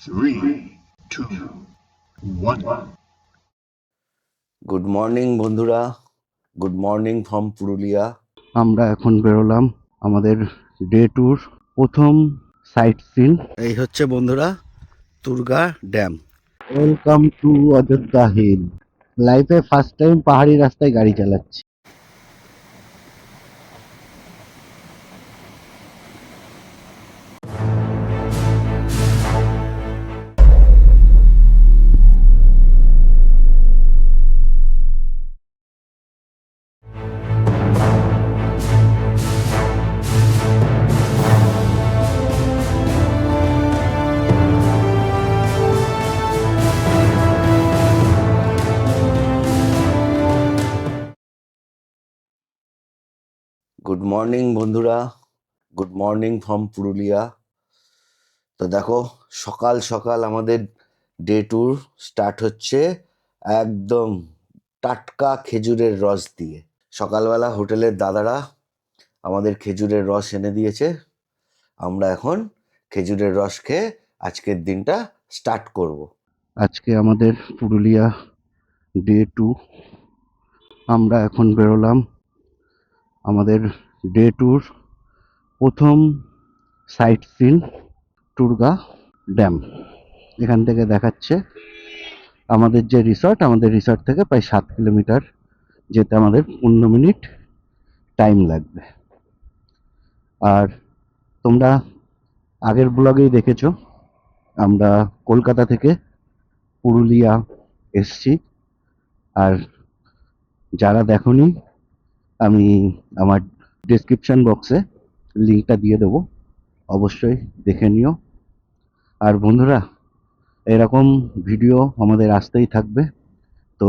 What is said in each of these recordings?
3, 2, 1. Good morning বন্ধুরা, good morning from Purulia. আমরা এখন বেরোলাম আমাদের ডে ট্যুর প্রথম সাইট সিন। এই হচ্ছে বন্ধুরা Turga dam. Welcome to Ayodhya hill. লাইফে ফার্স্ট টাইম পাহাড়ি রাস্তায় গাড়ি চালাচ্ছি। গুড মর্নিং বন্ধুরা, গুড মর্নিং ফ্রম পুরুলিয়া। তো দেখো, সকাল সকাল আমাদের ডে ট্যুর স্টার্ট হচ্ছে একদম টাটকা খেজুরের রস দিয়ে। সকালবেলা হোটেলের দাদারা আমাদের খেজুরের রস এনে দিয়েছে। আমরা এখন খেজুরের রস খেয়ে আজকের দিনটা স্টার্ট করব। আজকে আমাদের পুরুলিয়া ডে 2। আমরা এখন বেরোলাম আমাদের ডে ট্যুর প্রথম সাইট সিন তুর্গা ড্যাম। এখান থেকে দেখাচ্ছে আমাদের যে রিসর্ট, আমাদের রিসর্ট থেকে প্রায় 7 কিলোমিটার যেতে আমাদের 15 মিনিট টাইম লাগবে। আর তোমরা আগের ব্লগেই দেখেছো আমরা কলকাতা থেকে পুরুলিয়া এসছি। আর যারা দেখোনি, আমি আমার ডেসক্রিপশন বক্সে লিঙ্কটা দিয়ে দেবো, অবশ্যই দেখে নিও। আর বন্ধুরা, এরকম ভিডিও আমাদের আসতেই থাকবে, তো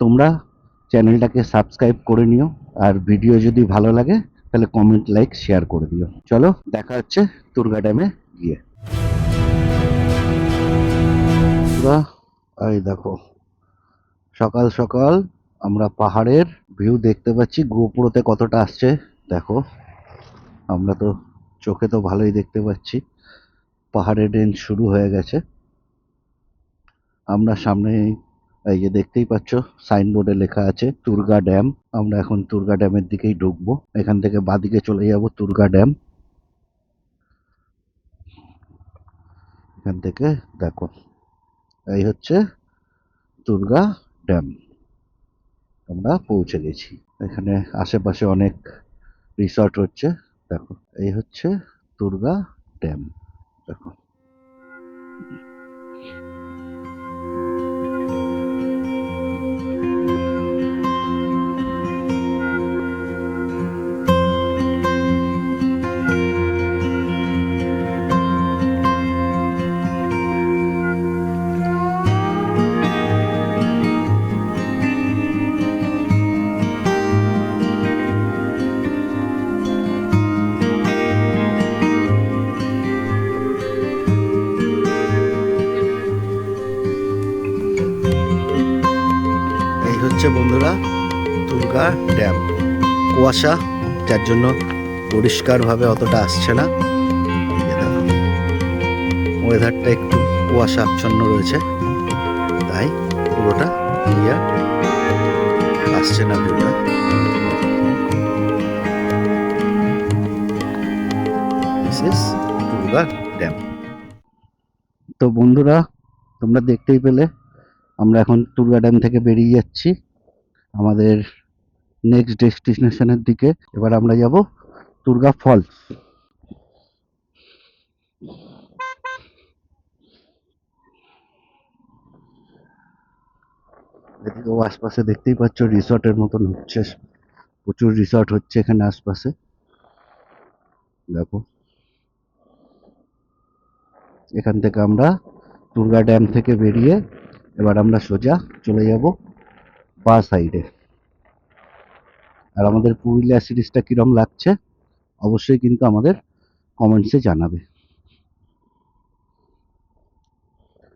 তোমরা চ্যানেলটাকে সাবস্ক্রাইব করে নিও। আর ভিডিও যদি ভালো লাগে তাহলে কমেন্ট, লাইক, শেয়ার করে দিও। চলো দেখা হচ্ছে তুর্গা ড্যামে গিয়ে। এই দেখো, সকাল সকাল আমরা পাহাড়ের ভিউ দেখতে পাচ্ছি। গোপুরতে কতটা আসছে দেখো, আমরা তো চোখে তো ভালোই দেখতে পাচ্ছি। পাহাড়ের রেঞ্জ শুরু হয়ে গেছে। আমরা সামনে এই যে দেখতেই পাচ্ছ সাইনবোর্ডে লেখা আছে তুর্গা ড্যাম। আমরা এখন তুর্গা ড্যামের দিকেই ঢুকবো। এখান থেকে বাদিকে চলে যাব তুর্গা ড্যাম। এখান থেকে দেখো, এই হচ্ছে তুর্গা ড্যাম। আমরা পৌঁছে গেছি। এখানে আশেপাশে অনেক রিসর্ট হচ্ছে। দেখো, এই হচ্ছে তুর্গা ড্যাম। দেখো, এই হচ্ছে বন্ধুরা তুর্গা ড্যাম। কুয়াশা, যার জন্য পরিষ্কারভাবে অতটা আসছে না। এই দেখো, ওয়েদারটা একটু কুয়াশা আচ্ছন্ন রয়েছে, তাই পুরোটা ক্লিয়ার আসছে না ভিউটা। This is Turga dam. তো বন্ধুরা, তোমরা দেখতেই পেলে আমরা এখন তুর্গা ড্যাম থেকে বেরিয়ে যাচ্ছি আমাদের নেক্সট ডেস্টিনেশনের দিকে। এবার আমরা যাব তুর্গা ফলস। এদিকেও আশপাশে দেখতেই পাচ্ছ রিসর্টের মতন হচ্ছে, প্রচুর রিসর্ট হচ্ছে এখানে আশপাশে। দেখো, এখান থেকে আমরা তুর্গা ড্যাম থেকে বেরিয়ে এবার আমরা সোজা চলে যাব বা সাইডে। আর আমাদের পুরুলিয়া সিরিজটা কিরম লাগছে অবশ্যই কিন্তু আমাদের কমেন্টসে জানাবে।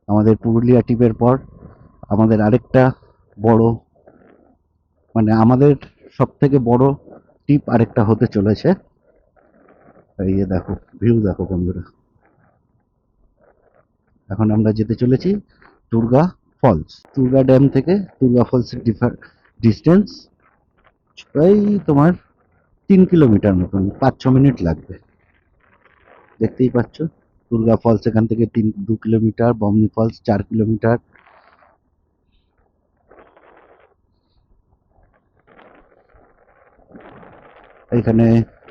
আমাদের পুরুলিয়া ট্রিপের পর আমাদের আরেকটা বড়, মানে আমাদের সব থেকে বড় ট্রিপ আরেকটা হতে চলেছে। এই যে দেখো, ভিউ দেখো বন্ধুরা। এখন আমরা যেতে চলেছি দুর্গা ফলস। দুর্গা ড্যাম থেকে দুর্গা ফলসের ডিস্টেন্স প্রায় তোমার 3 কিলোমিটার মতন, 5-6 মিনিট লাগবে। দেখতেই পাচ্ছ দুর্গা ফলস এখান থেকে 2 কিলোমিটার, বমনি ফলস 4 কিলোমিটার। এখানে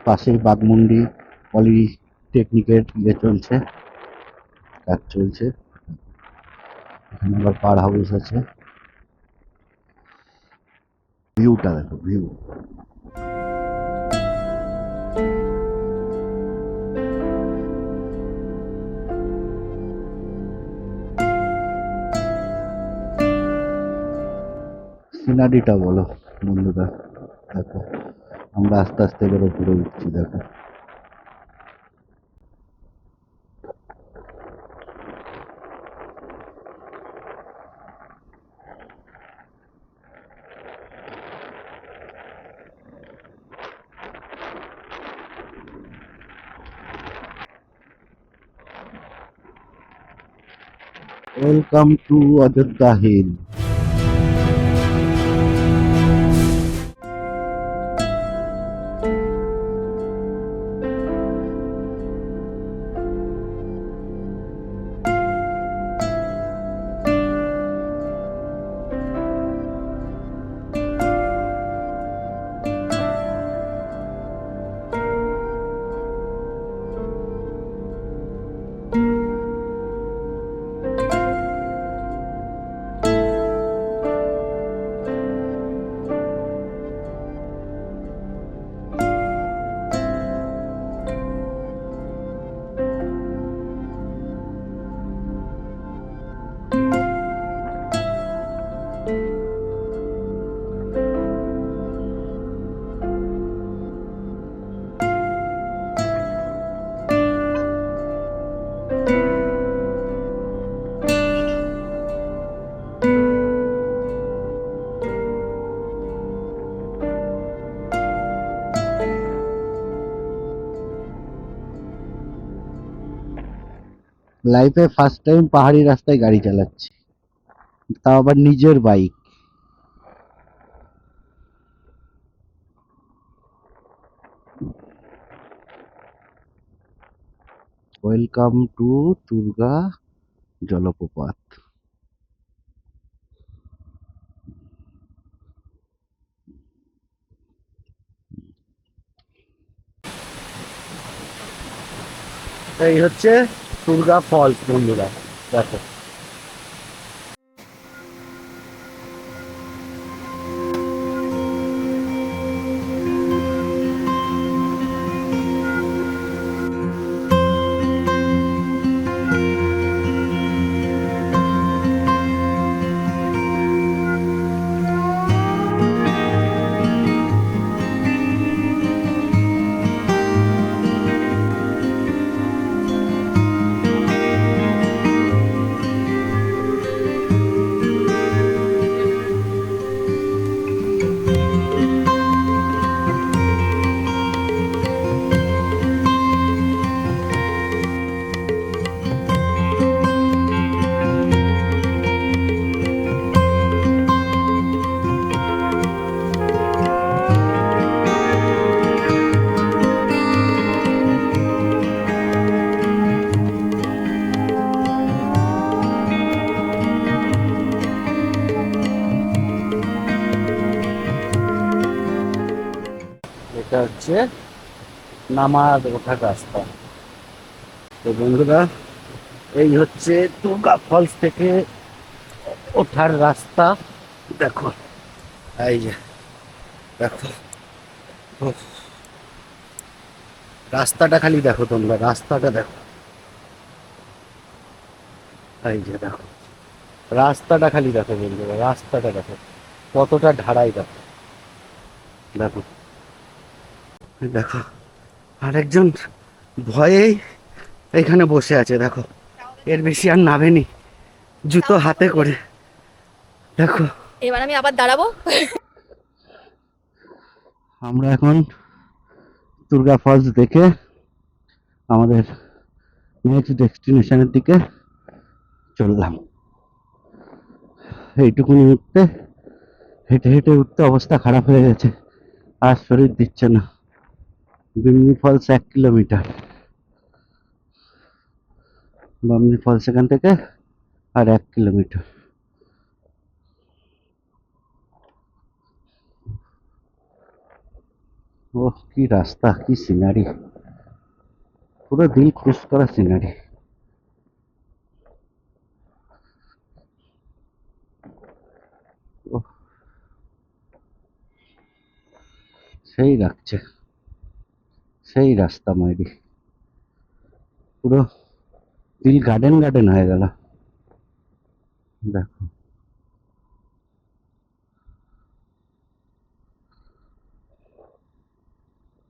পাশেই বাগমুন্ডি পলিটেকনিকের চলছে, কাজ চলছে। এখানে আবার পার হাউস আছে। ভিউটা দেখো, ভিউ। সিনারিটা বলো বন্ধুরা, দেখো আমরা আস্তে আস্তে করে উপরে উঠছি, দেখো। Welcome to Ayodhya hill. লাইফে ফার্স্ট টাইম পাহাড়ি রাস্তায় গাড়ি চালাচ্ছি, তাও আবার নিজের বাইক। ওয়েলকাম টু দুর্গা জলপ্রপাত। এই হচ্ছে দুর্গা ফলস বন্ধুরা, দেখো। এটা হচ্ছে নামার ওঠার রাস্তা। তো বন্ধুরা, এই হচ্ছে দুর্গা ফলস থেকে ওঠার রাস্তা, দেখো। এই যে দেখো, উফ, রাস্তাটা খালি দেখো তোমরা, রাস্তাটা দেখো। এই যে দেখো, রাস্তাটা খালি দেখো বন্ধুরা, রাস্তাটা দেখো কতটা ঢালাই, দেখো দেখো দেখো। আরেকজন ভয়েই এখানে বসে আছে, দেখো। এর বেশি আর নামেনি, জুতো হাতে করে, দেখো। এবার আমি আবার দাঁড়াবো। আমরা এখন দুর্গা ফলস দেখে আমাদের নেক্সট ডেস্টিনেশনের দিকে চললাম। এইটুকুনি উঠতে, হেঁটে হেঁটে উঠতে অবস্থা খারাপ হয়ে গেছে, আর শরীর দিচ্ছে না। বিমনি ফলস 1 কিলোমিটার, বামনি ফলস এখান থেকে আর 1 কিলোমিটার। ওহ, কি রাস্তা, কি সিনারি, পুরো দিল খুশ করা সিনারি। ওহ, সেই লাগছে, সেই রাস্তা মাইরি, পুরো দিল গার্ডেন গার্ডেন হয়ে গেল। দেখো,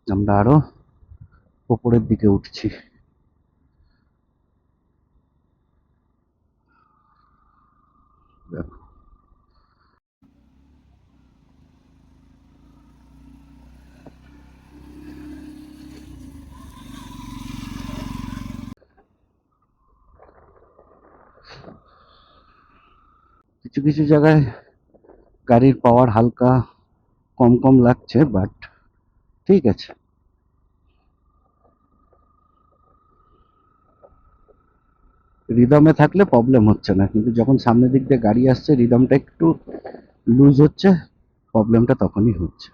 আমরা আরো উপরের দিকে উঠছি। দেখো, কিছু কিছু জায়গায় গাড়ির পাওয়ার হালকা কম কম লাগছে, বাট ঠিক আছে। রিদমে থাকলে প্রবলেম হচ্ছে না, কিন্তু যখন সামনের দিক দিয়ে গাড়ি আসছে, রিদমটা একটু লুজ হচ্ছে, প্রবলেমটা তখনই হচ্ছে।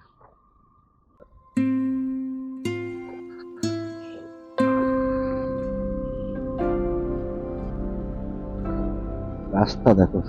রাস্তা দেখো,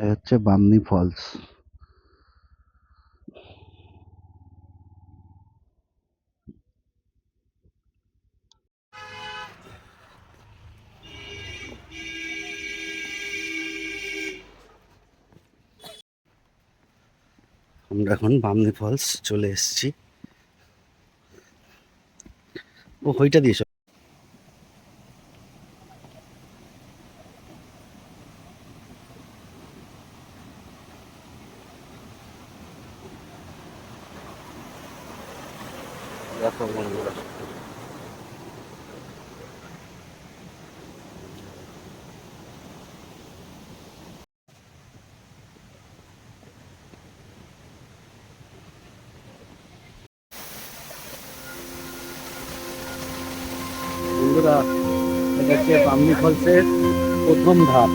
এই হচ্ছে বামনি ফলস। আমরা এখন বামনি ফলস চলে এসেছি। ও ওইটা দিয়েছ। দেখো বন্ধুরা, বন্ধুরা, এটা হচ্ছে বামনি ফলসের প্রথম ধাপ।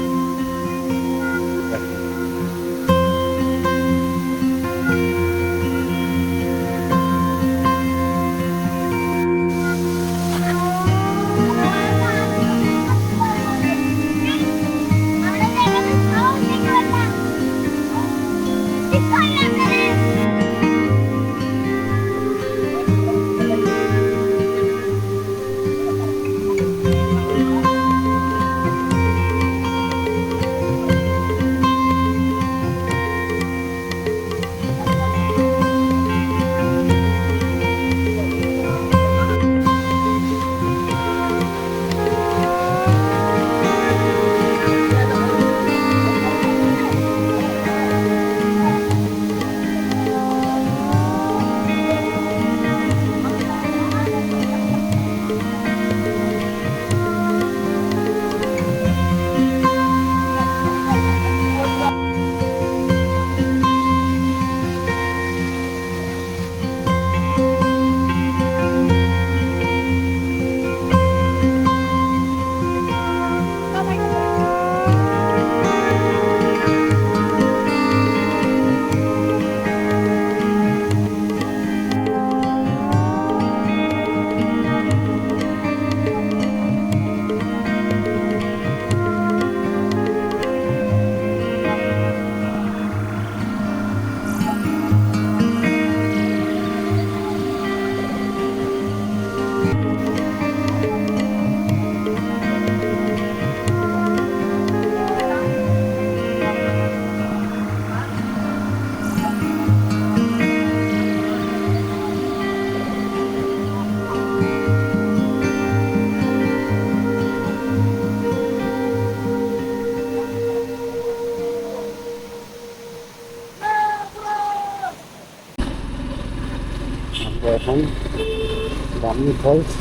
বামনি ফলস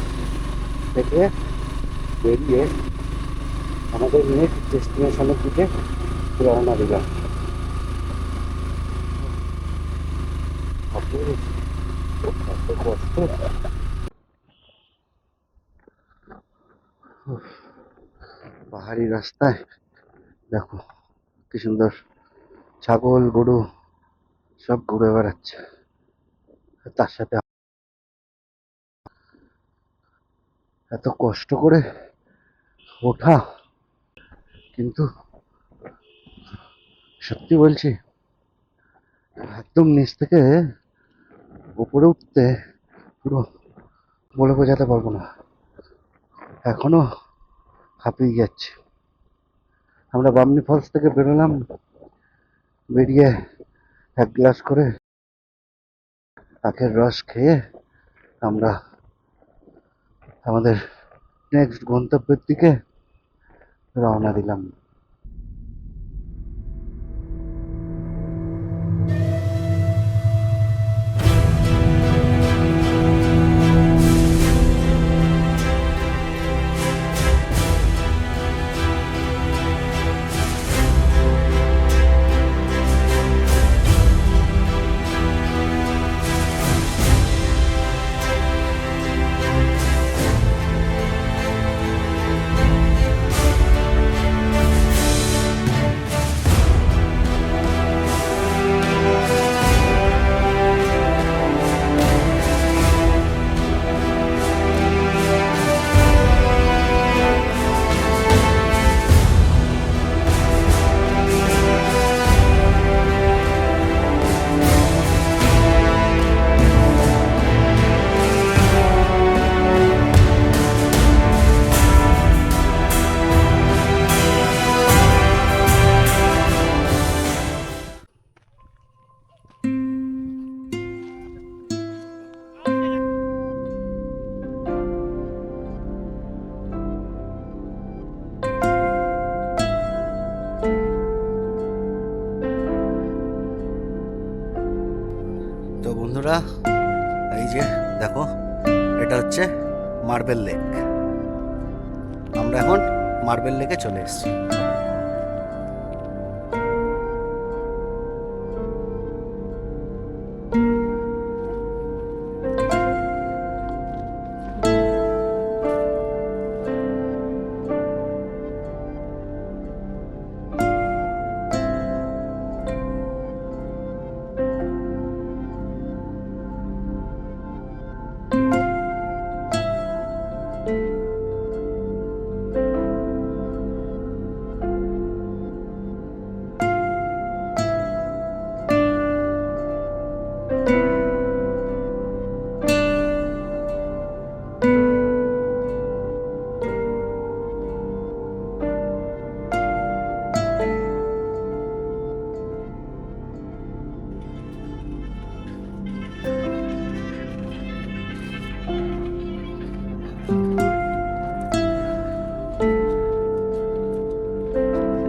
থেকে বেরিয়ে আমাদের নেক্সট ডেস্টিনেশনের দিকে রওনা দিলাম। এত কষ্ট। পাহাড়ি রাস্তায় দেখো কি সুন্দর ছাগল গরু সব ঘুরে বেড়াচ্ছে, তার সাথে এত কষ্ট করে ওঠা, কিন্তু সত্যি বলছি একদম নিচ থেকে উপরে উঠতে পুরো বলে বোঝাতে পারবো না, এখনো হাঁপিয়ে যাচ্ছে। আমরা বামনি ফলস থেকে বেরোলাম, বেরিয়ে এক গ্লাস করে আখের রস খেয়ে আমরা আমাদের নেক্সট গন্তব্যের দিকে রওনা দিলাম। তো বন্ধুরা, এই যে দেখো এটা হচ্ছে মার্বেল লেক। আমরা এখন মার্বেল লেকে চলে এসেছি।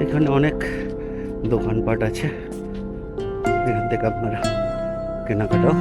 এখানে অনেক দোকানপাট আছে, এখান থেকে আপনারা কেনাকাটাও